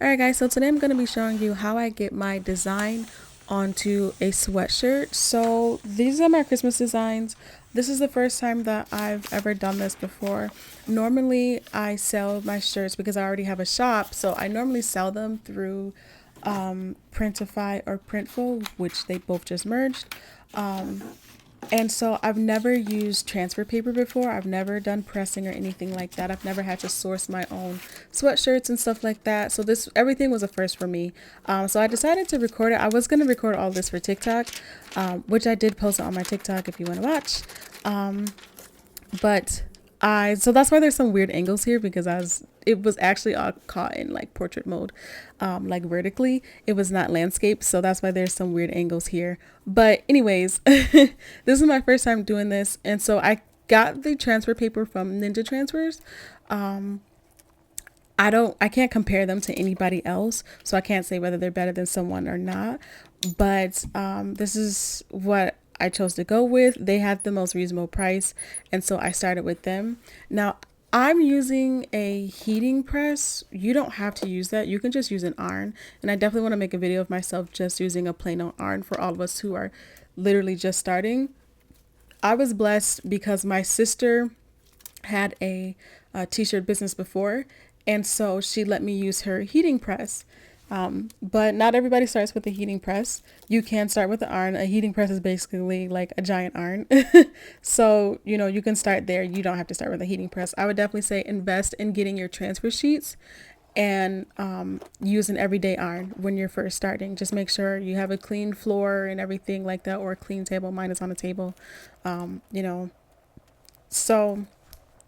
Alright guys, so today I'm going to be showing you how I get my design onto a sweatshirt. So these are my Christmas designs. This is the first time that I've ever done this before. Normally I sell my shirts because I already have a shop, so I normally sell them through Printify or Printful, which they both just merged. And so I've never used transfer paper before. I've never done pressing or anything like that. I've never had to source my own sweatshirts and stuff like that. So everything was a first for me. So I decided to record it. I was going to record all this for TikTok, which I did post it on my TikTok if you want to watch. But so that's why there's some weird angles here, because it was actually all caught in like portrait mode, like vertically. It was not landscape, so that's why there's some weird angles here. But anyways, this is my first time doing this, and so I got the transfer paper from Ninja Transfers. I can't compare them to anybody else, so I can't say whether they're better than someone or not. But this is what I chose to go with. They had the most reasonable price, and so I started with them. Now, I'm using a heating press. You don't have to use that. You can just use an iron. And I definitely want to make a video of myself just using a plain old iron for all of us who are literally just starting. I was blessed because my sister had a t-shirt business before, and so she let me use her heating press. But not everybody starts with a heating press. You can start with the iron. A heating press is basically like a giant iron. So, you can start there. You don't have to start with a heating press. I would definitely say invest in getting your transfer sheets and use an everyday iron when you're first starting. Just make sure you have a clean floor and everything like that, or a clean table. Mine is on a table. So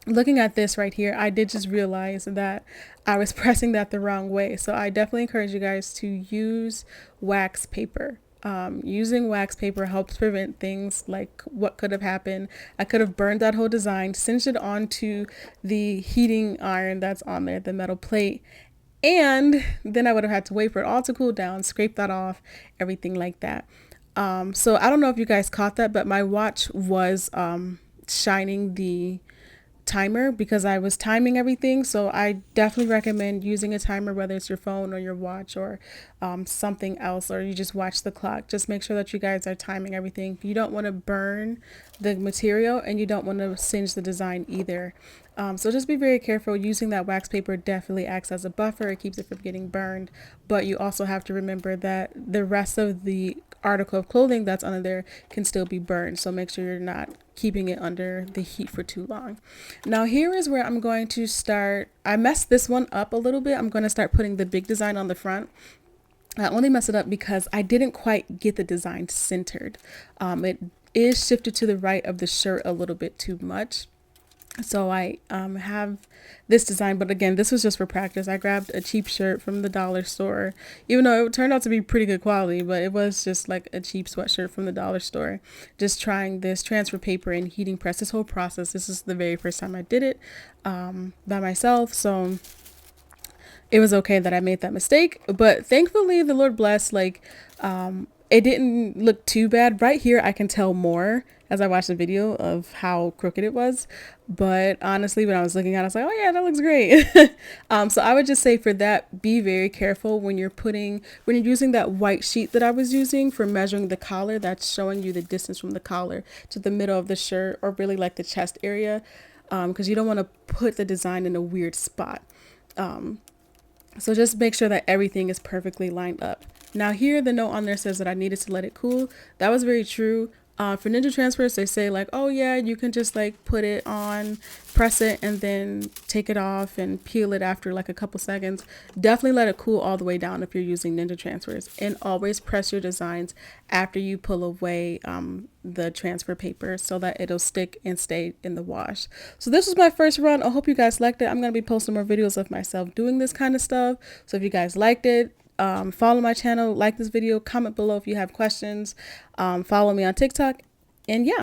looking at this right here, I did just realize that I was pressing that the wrong way. So I definitely encourage you guys to use wax paper. Using wax paper helps prevent things like what could have happened. I could have burned that whole design, cinched it onto the heating iron that's on there, the metal plate, and then I would have had to wait for it all to cool down, scrape that off, everything like that. So I don't know if you guys caught that, but my watch was shining the timer because I was timing everything. So I definitely recommend using a timer, whether it's your phone or your watch or something else, or you just watch the clock. Just make sure that you guys are timing everything. You don't want to burn the material, and you don't want to singe the design either. So just be very careful. Using that wax paper definitely acts as a buffer. It keeps it from getting burned, but you also have to remember that the rest of the article of clothing that's under there can still be burned. So make sure you're not keeping it under the heat for too long. Now here is where I'm going to start. I messed this one up a little bit. I'm going to start putting the big design on the front. I only messed it up because I didn't quite get the design centered. It is shifted to the right of the shirt a little bit too much. So I have this design, but again, this was just for practice. I grabbed a cheap shirt from the dollar store, even though it turned out to be pretty good quality, but it was just like a cheap sweatshirt from the dollar store. Just trying this transfer paper and heating press, this whole process. This is the very first time I did it by myself. So it was okay that I made that mistake, but thankfully the Lord blessed, it didn't look too bad. Right here, I can tell more as I watched the video of how crooked it was. But honestly, when I was looking at it, I was like, oh yeah, that looks great. So I would just say for that, be very careful when you're using that white sheet that I was using for measuring the collar. That's showing you the distance from the collar to the middle of the shirt, or really like the chest area, because you don't want to put the design in a weird spot. So just make sure that everything is perfectly lined up. Now here, the note on there says that I needed to let it cool. That was very true. For Ninja Transfers, they say like, oh yeah, you can just like put it on, press it, and then take it off and peel it after like a couple seconds. Definitely let it cool all the way down if you're using Ninja Transfers, and always press your designs after you pull away the transfer paper so that it'll stick and stay in the wash. So this was my first run. I hope you guys liked it. I'm going to be posting more videos of myself doing this kind of stuff. So if you guys liked it, follow my channel, like this video, comment below if you have questions, follow me on TikTok, and yeah.